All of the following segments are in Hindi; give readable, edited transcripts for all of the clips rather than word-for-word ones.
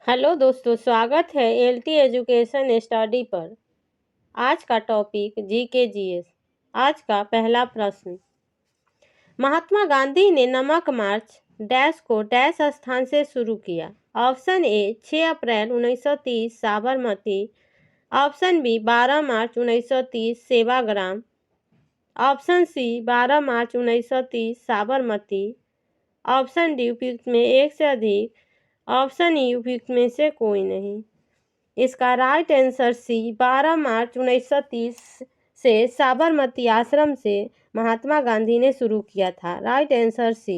हेलो दोस्तों, स्वागत है एलटी एजुकेशन स्टडी पर। आज का टॉपिक जीके जीएस। आज का पहला प्रश्न, महात्मा गांधी ने नमक मार्च डैश को डैश स्थान से शुरू किया। ऑप्शन ए 6 अप्रैल 1930 साबरमती, ऑप्शन बी 12 मार्च 1930 सेवाग्राम, ऑप्शन सी 12 मार्च 1930 साबरमती, ऑप्शन डी उपयुक्त में एक से अधिक, ऑप्शन ई उपयुक्त में से कोई नहीं। इसका राइट आंसर सी 12 मार्च 1930 से साबरमती आश्रम से महात्मा गांधी ने शुरू किया था। Right answer C.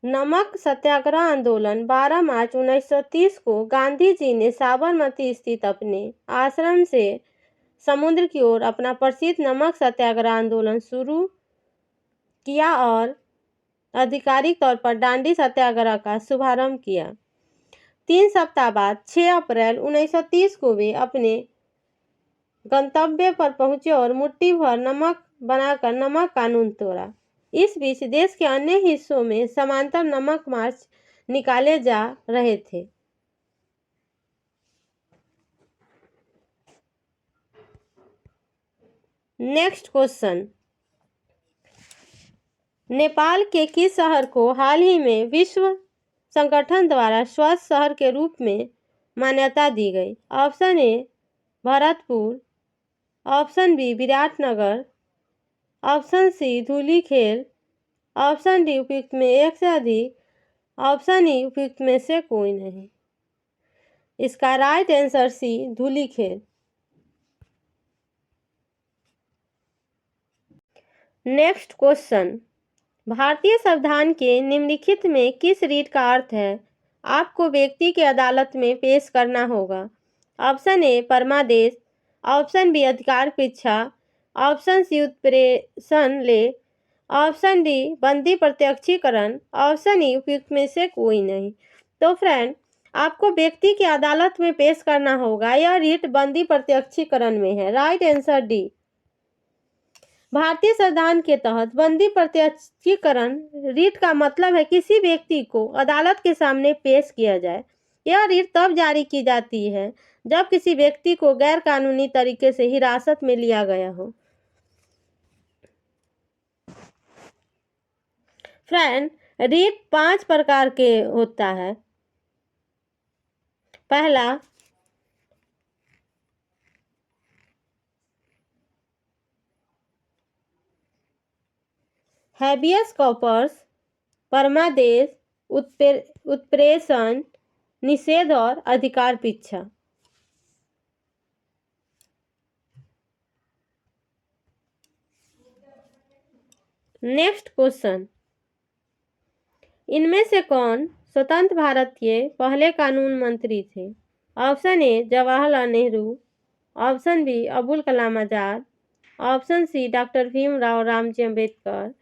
नमक सत्याग्रह आंदोलन 12 मार्च 1930 को गांधी जी ने साबरमती स्थित अपने आश्रम से समुद्र की ओर अपना प्रसिद्ध नमक सत्याग्रह आंदोलन शुरू किया और आधिकारिक तौर पर दांडी सत्याग्रह का शुभारंभ किया। 3 सप्ताह बाद 6 अप्रैल 1930 को वे अपने गंतव्य पर पहुंचे और मुट्ठी भर नमक बनाकर नमक कानून तोड़ा। इस बीच देश के अन्य हिस्सों में समांतर नमक मार्च निकाले जा रहे थे। नेक्स्ट क्वेश्चन, नेपाल के किस शहर को हाल ही में विश्व संगठन द्वारा स्वच्छ शहर के रूप में मान्यता दी गई? Option A Bharatpur, option B Biratnagar, option C Dhulikhel, option D उपयुक्त में एक से अधिक, ऑप्शन ई उपयुक्त में से कोई नहीं। इसका right answer C Dhulikhel. Next question, भारतीय संविधान के निम्नलिखित में किस रीट का अर्थ है आपको व्यक्ति की अदालत में पेश करना होगा? ऑप्शन ए परमादेश, ऑप्शन बी अधिकार परीक्षा, ऑप्शन सी उत्प्रेषण ले, ऑप्शन डी बंदी प्रत्यक्षीकरण, ऑप्शन ई उपयुक्त में से कोई नहीं। तो फ्रेंड, आपको व्यक्ति की अदालत में पेश करना होगा। यह रीट बंदी प्रत्यक्षीकरण में है। Right answer D. भारतीय संविधान के तहत बंदी प्रत्यक्षीकरण रीट का मतलब है किसी व्यक्ति को अदालत के सामने पेश किया जाए। यह रीट तब जारी की जाती है जब किसी व्यक्ति को गैर कानूनी तरीके से हिरासत में लिया गया हो। फ्रेंड, रीट 5 प्रकार के होता है। पहला हैबियस कॉर्पस, परमादेश, उत्प्रेषण, निषेध और अधिकार परीक्षा। नेक्स्ट क्वेश्चन, इनमें से कौन स्वतंत्र भारत के पहले कानून मंत्री थे? Option A Jawaharlal Nehru, option B Abul Kalam Azad, option C doctor Bhimrao Ramji Ambedkar,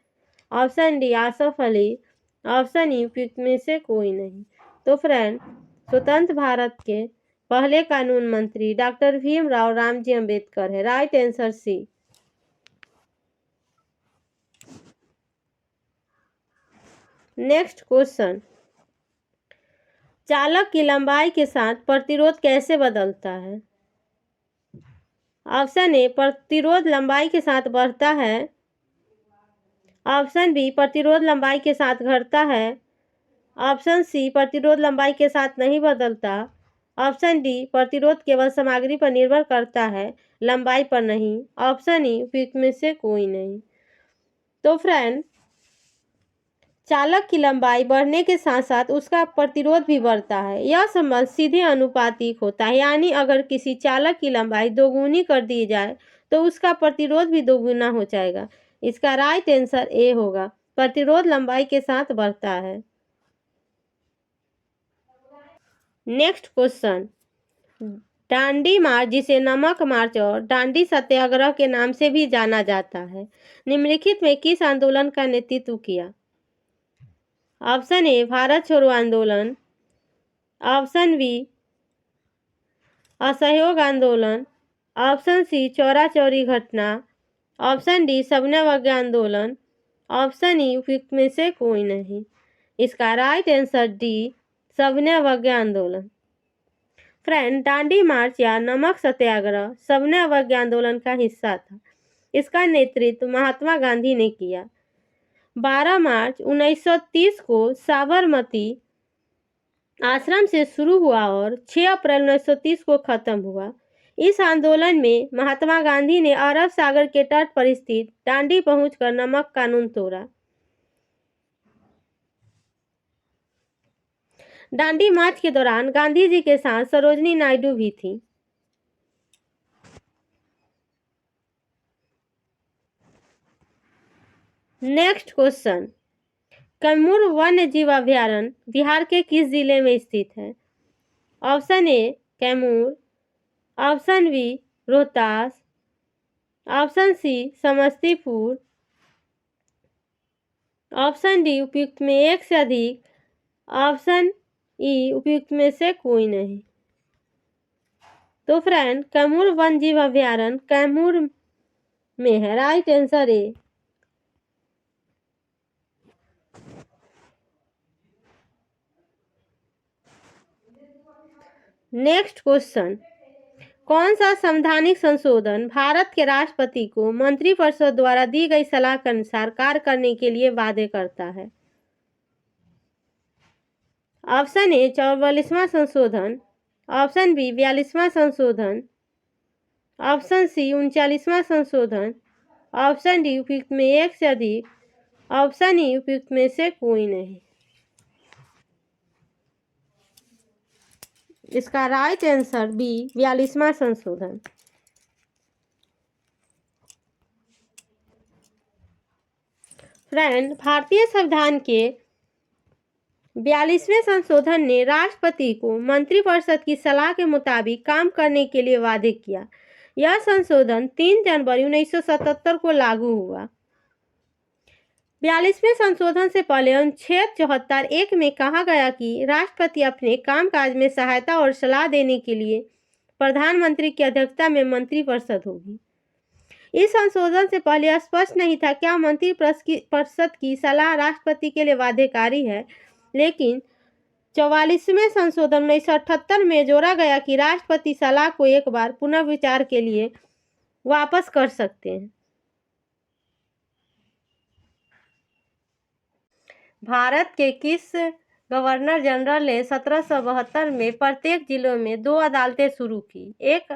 option D Asaf Ali, option E उपयुक्त में से कोई नहीं। तो फ्रेंड, स्वतंत्र भारत के पहले कानून मंत्री डॉक्टर भीमराव रामजी अम्बेडकर है। Right answer C. Next question, चालक की लंबाई के साथ प्रतिरोध कैसे बदलता है? ऑप्शन ए प्रतिरोध लंबाई के साथ बढ़ता है, ऑप्शन बी प्रतिरोध लंबाई के साथ घटता है, ऑप्शन सी प्रतिरोध लंबाई के साथ नहीं बदलता, ऑप्शन डी प्रतिरोध केवल सामग्री पर निर्भर करता है, लंबाई पर नहीं, ऑप्शन ई उपयुक्त में से कोई नहीं। तो फ्रेंड, चालक की लंबाई बढ़ने के साथ साथ उसका प्रतिरोध भी बढ़ता है। यह संबंध सीधे अनुपातिक होता है, यानी अगर किसी चालक की लंबाई दोगुनी कर दी जाए तो उसका प्रतिरोध भी दोगुना हो जाएगा। इसका राइट आंसर ए होगा, प्रतिरोध लंबाई के साथ बढ़ता है। नेक्स्ट क्वेश्चन, दांडी मार्च, जिसे नमक मार्च और दांडी सत्याग्रह के नाम से भी जाना जाता है, निम्नलिखित में किस आंदोलन का नेतृत्व किया? ऑप्शन ए भारत छोड़ो आंदोलन, ऑप्शन बी असहयोग आंदोलन, ऑप्शन सी चौरा चौरी घटना, ऑप्शन डी सबने आंदोलन, ऑप्शन ई उपयुक्त में से कोई नहीं। इसका राइट आंसर डी, सविनय अवज्ञा आंदोलन। फ्रेंड, दांडी मार्च या नमक सत्याग्रह सविनय अवज्ञा आंदोलन का हिस्सा था। इसका नेतृत्व महात्मा गांधी ने किया। 12 मार्च 1930 को साबरमती आश्रम से शुरू हुआ और 6 अप्रैल 1930 को खत्म हुआ। इस आंदोलन में महात्मा गांधी ने अरब सागर के तट पर स्थित दांडी पहुंचकर नमक कानून तोड़ा। दांडी मार्च के दौरान गांधी जी के साथ सरोजनी नायडू भी थी। नेक्स्ट क्वेश्चन, कैमूर वन्य जीव अभयारण्य बिहार के किस जिले में स्थित है? Option A Kaimur, option B Rohtas, option C Samastipur, option D उपयुक्त में एक से अधिक, ऑप्शन ई उपयुक्त में से कोई नहीं। तो फ्रेंड, कैमूर वन्य जीव अभयारण्य कैमूर में है। राइट आंसर ए। नेक्स्ट क्वेश्चन, कौन सा संवैधानिक संशोधन भारत के राष्ट्रपति को मंत्रिपरिषद द्वारा दी गई सलाह के अनुसार कार्य करने के लिए वादे करता है? ऑप्शन ए 44वां संशोधन, ऑप्शन बी 42वां संशोधन, ऑप्शन सी 39वां संशोधन, ऑप्शन डी उपयुक्त में एक से अधिक, ऑप्शन ई उपयुक्त में से कोई नहीं। इसका राइट आंसर बी 42वां संशोधन। फ्रेंड, भारतीय संविधान के 42वें संशोधन ने राष्ट्रपति को मंत्रिपरिषद की सलाह के मुताबिक काम करने के लिए वादे किया। यह संशोधन 3 जनवरी 1977 को लागू हुआ। 42वें संशोधन से पहले अनुच्छेद 74(1) में कहा गया कि राष्ट्रपति अपने कामकाज में सहायता और सलाह देने के लिए प्रधानमंत्री की अध्यक्षता में मंत्रिपरिषद होगी। इस संशोधन से पहले स्पष्ट नहीं था क्या मंत्रिपरिषद की सलाह राष्ट्रपति के लिए बाध्यकारी है, लेकिन 44वें संशोधन 1978 में जोड़ा गया कि राष्ट्रपति सलाह को एक बार पुनर्विचार के लिए वापस कर सकते हैं। भारत के किस गवर्नर जनरल ने 1772 में प्रत्येक जिलों में 2 अदालतें शुरू की? एक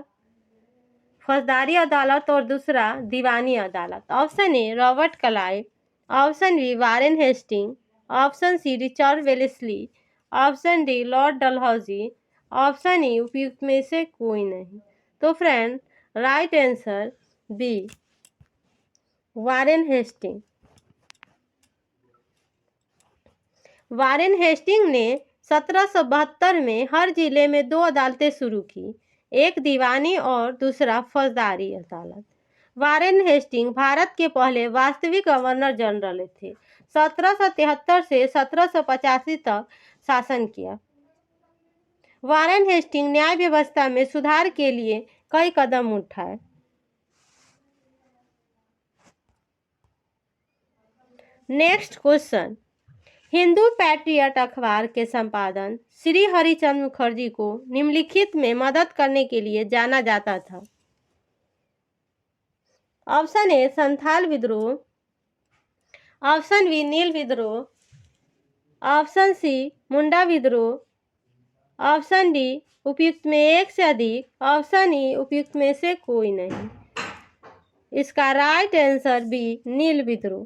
फौजदारी अदालत और दूसरा दीवानी अदालत। Option A Robert Clive, option B Warren Hasting, option C Richard Wellesley, option D Lord Dalhousie, option E उपयुक्त में से कोई नहीं। तो friend, right answer B Warren Hasting. Warren Hasting ने 1772 में हर जिले में 2 अदालतें शुरू की, एक दीवानी और दूसरा फौजदारी अदालत। वारेन हेस्टिंग भारत के पहले वास्तविक गवर्नर जनरल थे। 1773 से 1785 तक शासन किया। वारेन हेस्टिंग न्याय व्यवस्था में सुधार के लिए कई कदम उठाए। नेक्स्ट क्वेश्चन, हिंदू पैट्रियट अखबार के संपादन श्री हरिचंद्र मुखर्जी को निम्नलिखित में मदद करने के लिए जाना जाता था? ऑप्शन ए संथाल विद्रोह, ऑप्शन बी नील विद्रोह, ऑप्शन सी मुंडा विद्रोह, ऑप्शन डी उपयुक्त में एक से अधिक, ऑप्शन ई उपयुक्त में से कोई नहीं। इसका राइट आंसर बी नील विद्रोह।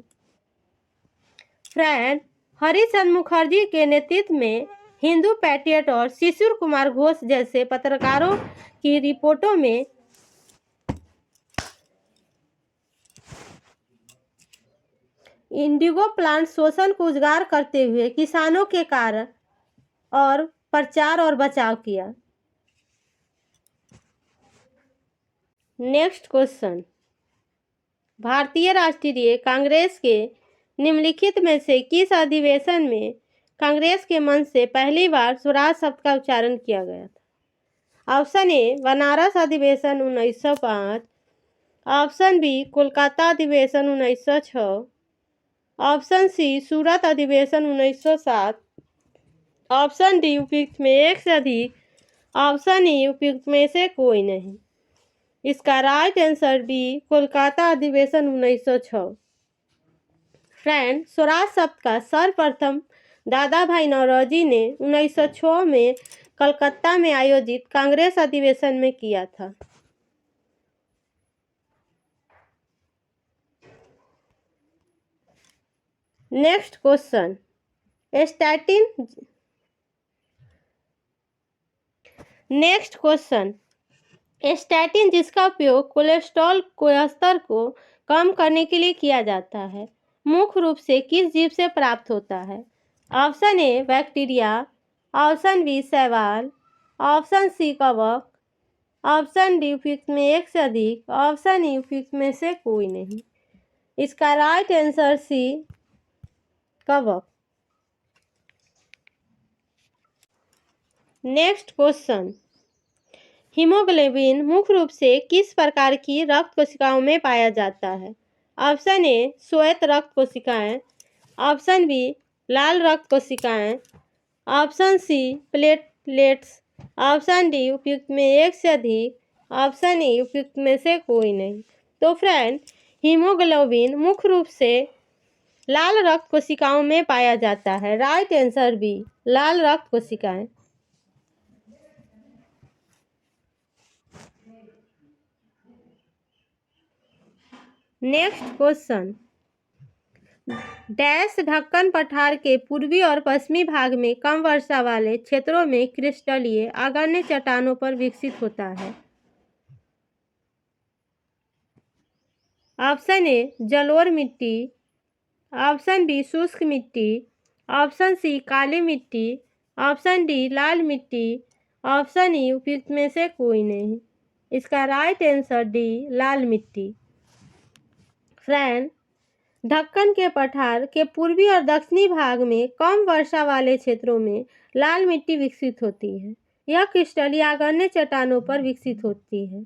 फ्रेंड, हरिचंद्र मुखर्जी के नेतृत्व में हिंदू पैट्रियट और शिशिर कुमार घोष जैसे पत्रकारों की रिपोर्टों में इंडिगो प्लांट शोषण को उजागर करते हुए किसानों के कार्य और प्रचार और बचाव किया। नेक्स्ट क्वेश्चन, भारतीय राष्ट्रीय कांग्रेस के निम्नलिखित में से किस अधिवेशन में कांग्रेस के मन से पहली बार स्वराज शब्द का उच्चारण किया गया था? ऑप्शन ए बनारस अधिवेशन 1905, ऑप्शन बी कोलकाता अधिवेशन 1906, ऑप्शन सी सूरत अधिवेशन 1907, ऑप्शन डी उपयुक्त में एक से अधिक, ऑप्शन ई उपयुक्त में से कोई नहीं। इसका राइट आंसर बी कोलकाता अधिवेशन 1906। फ्रेंड, स्वराज शब्द का सर्वप्रथम दादा भाई नौरोजी ने 1906 में कलकत्ता में आयोजित कांग्रेस अधिवेशन में किया था। Next question, statin next question, statin जिसका उपयोग कोलेस्ट्रॉल के स्तर को कम करने के लिए किया जाता है, मुख्य रूप से किस जीव से प्राप्त होता है? Option A bacteria, option B शैवाल, ऑप्शन सी कवक, ऑप्शन डी उपयुक्त में एक से अधिक, ऑप्शन ई उपयुक्त में से कोई नहीं। इसका राइट आंसर सी कवक। नेक्स्ट क्वेश्चन, हीमोग्लोबिन मुख्य रूप से किस प्रकार की रक्त कोशिकाओं में पाया जाता है? ऑप्शन ए श्वेत रक्त कोशिकाएं, ऑप्शन बी लाल रक्त कोशिकाएं, option C platelets, option D उपयुक्त में एक से अधिक, ऑप्शन ई उपयुक्त में से कोई नहीं। तो फ्रेंड, हीमोग्लोबिन मुख्य रूप से लाल रक्त कोशिकाओं में पाया जाता है। राइट आंसर बी लाल रक्त कोशिकाएं। नेक्स्ट क्वेश्चन, डैश ढक्कन पठार के पूर्वी और पश्चिमी भाग में कम वर्षा वाले क्षेत्रों में क्रिस्टलीय आग्नेय चट्टानों पर विकसित होता है? ऑप्शन ए जलोढ़ मिट्टी, ऑप्शन बी शुष्क मिट्टी, ऑप्शन सी काली मिट्टी, ऑप्शन डी लाल मिट्टी, ऑप्शन ई उपयुक्त में से कोई नहीं। इसका राइट आंसर डी लाल मिट्टी। फ्रेंड, ढक्कन के पठार के पूर्वी और दक्षिणी भाग में कम वर्षा वाले क्षेत्रों में लाल मिट्टी विकसित होती है। यह क्रिस्टलीय आग्नेय चट्टानों पर विकसित होती है।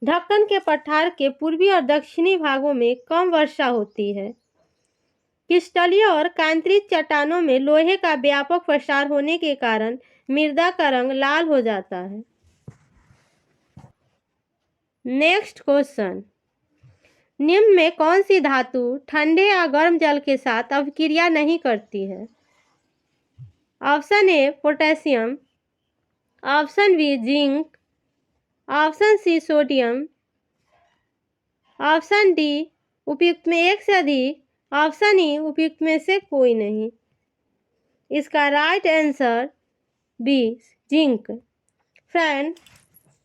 ढक्कन के पठार के पूर्वी और दक्षिणी भागों में कम वर्षा होती है। क्रिस्टलीय और कांतरित चट्टानों में लोहे का व्यापक प्रसार होने के कारण मृदा का रंग लाल हो जाता है। नेक्स्ट क्वेश्चन, निम्न में कौन सी धातु ठंडे या गर्म जल के साथ अभिक्रिया नहीं करती है? Option A potassium, option B zinc, option C sodium, option D उपयुक्त में एक से अधिक, ऑप्शन ई उपयुक्त में से कोई नहीं। इसका right answer B zinc. Friend,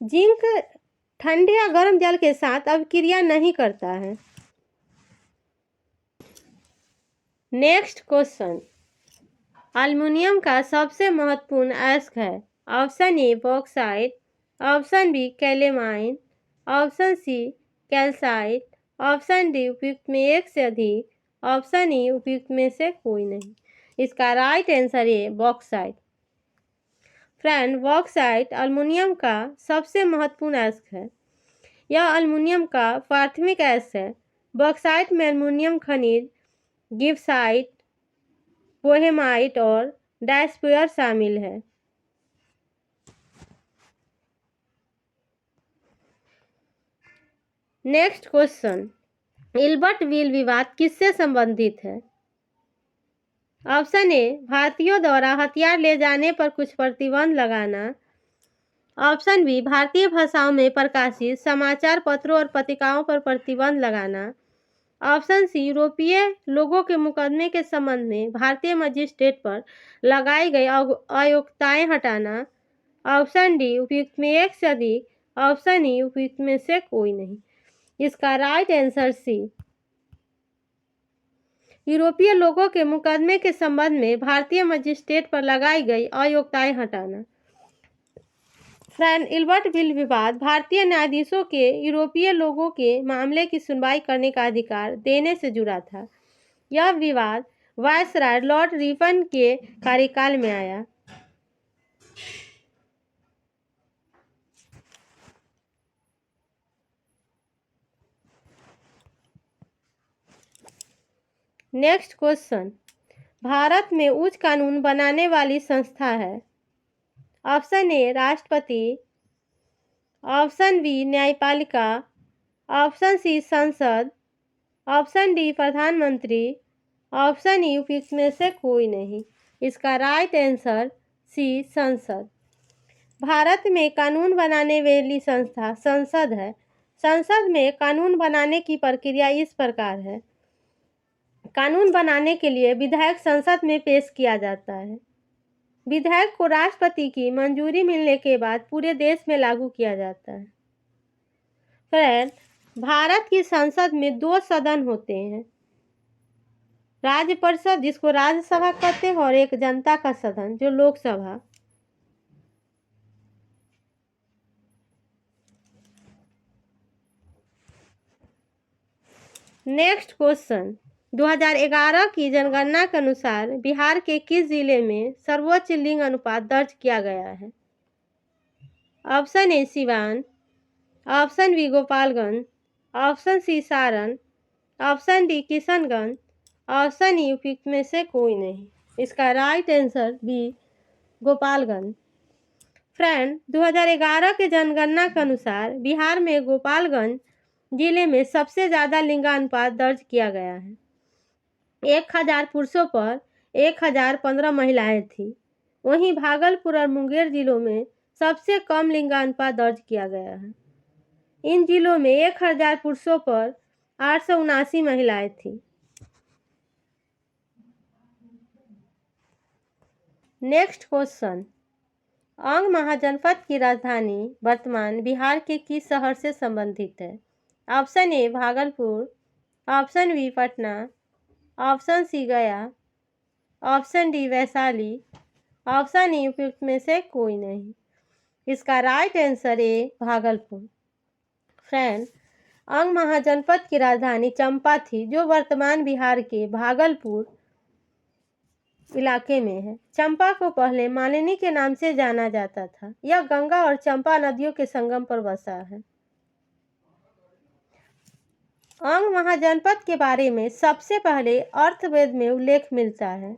zinc ठंडे या गर्म जल के साथ अभिक्रिया नहीं करता है। नेक्स्ट क्वेश्चन, एल्युमिनियम का सबसे महत्वपूर्ण अयस्क है? Option A bauxite, option B calamine, option C calcite, option D उपयुक्त में एक से अधिक, ऑप्शन ई उपयुक्त में से कोई नहीं। इसका राइट आंसर है बॉक्साइट। फ्रेंड, बॉक्साइट एल्युमिनियम का सबसे महत्वपूर्ण अयस्क है। यह एल्युमिनियम का प्राथमिक अयस्क है। बॉक्साइट में एल्युमिनियम खनिज गिब्साइट, बोहेमाइट और डायस्पियर शामिल है। नेक्स्ट क्वेश्चन, इल्बर्ट विल विवाद किससे संबंधित है? ऑप्शन ए भारतीयों द्वारा हथियार ले जाने पर कुछ प्रतिबंध लगाना, ऑप्शन बी भारतीय भाषाओं में प्रकाशित समाचार पत्रों और पत्रिकाओं पर प्रतिबंध लगाना, ऑप्शन सी यूरोपीय लोगों के मुकदमे के संबंध में भारतीय मजिस्ट्रेट पर लगाई गई अयोग्यताएं हटाना, ऑप्शन डी उपयुक्त में एक से अधिक, ऑप्शन ई उपयुक्त में से कोई नहीं। इसका राइट आंसर सी यूरोपीय लोगों के मुकदमे के संबंध में भारतीय मजिस्ट्रेट पर लगाई गई अयोग्यताएं हटाना। फ्रेंड, इल्बर्ट विल विवाद भारतीय न्यायाधीशों के यूरोपीय लोगों के मामले की सुनवाई करने का अधिकार देने से जुड़ा था। यह विवाद वायसराय लॉर्ड रिपन के कार्यकाल में आया। नेक्स्ट क्वेश्चन, भारत में उच्च कानून बनाने वाली संस्था है? ऑप्शन ए राष्ट्रपति, ऑप्शन बी न्यायपालिका, ऑप्शन सी संसद, ऑप्शन डी प्रधानमंत्री, ऑप्शन ई उपयुक्त में से कोई नहीं। इसका राइट आंसर सी संसद। भारत में कानून बनाने वाली संस्था संसद है। संसद में कानून बनाने की प्रक्रिया इस प्रकार है। कानून बनाने के लिए विधेयक संसद में पेश किया जाता है। विधेयक को राष्ट्रपति की मंजूरी मिलने के बाद पूरे देश में लागू किया जाता है। फ्रेंड, भारत की संसद में 2 सदन होते हैं, राज्य परिषद जिसको राज्यसभा कहते हैं और एक जनता का सदन जो लोकसभा। नेक्स्ट क्वेश्चन, 2011 की जनगणना के अनुसार बिहार के किस जिले में सर्वोच्च लिंग अनुपात दर्ज किया गया है? Option A Siwan, option B Gopalganj, option C Saran, option D Kishanganj, option E उपयुक्त में से कोई नहीं। इसका right answer B Gopalganj. Friend, 2011 के जनगणना के अनुसार बिहार में गोपालगंज जिले में सबसे ज़्यादा लिंगानुपात दर्ज किया गया है। 1000 पुरुषों पर 1015 महिलाएं थी। वहीं भागलपुर और मुंगेर जिलों में सबसे कम लिंगानुपात दर्ज किया गया है। इन जिलों में 1000 पुरुषों पर 879 महिलाएं थी। नेक्स्ट क्वेश्चन, अंग महाजनपद की राजधानी वर्तमान बिहार के किस शहर से संबंधित है? Option A Bhagalpur, option B Patna, option C Gaya, option D Vaishali, option E उपयुक्त में से कोई नहीं। इसका right answer A Bhagalpur. Friend, Anga महाजनपद की राजधानी चंपा थी जो वर्तमान बिहार के भागलपुर इलाके में है। चंपा को पहले मालिनी के नाम से जाना जाता था। यह गंगा और चंपा नदियों के संगम पर बसा है। अंग महाजनपद के बारे में सबसे पहले अर्थवेद में उल्लेख मिलता है।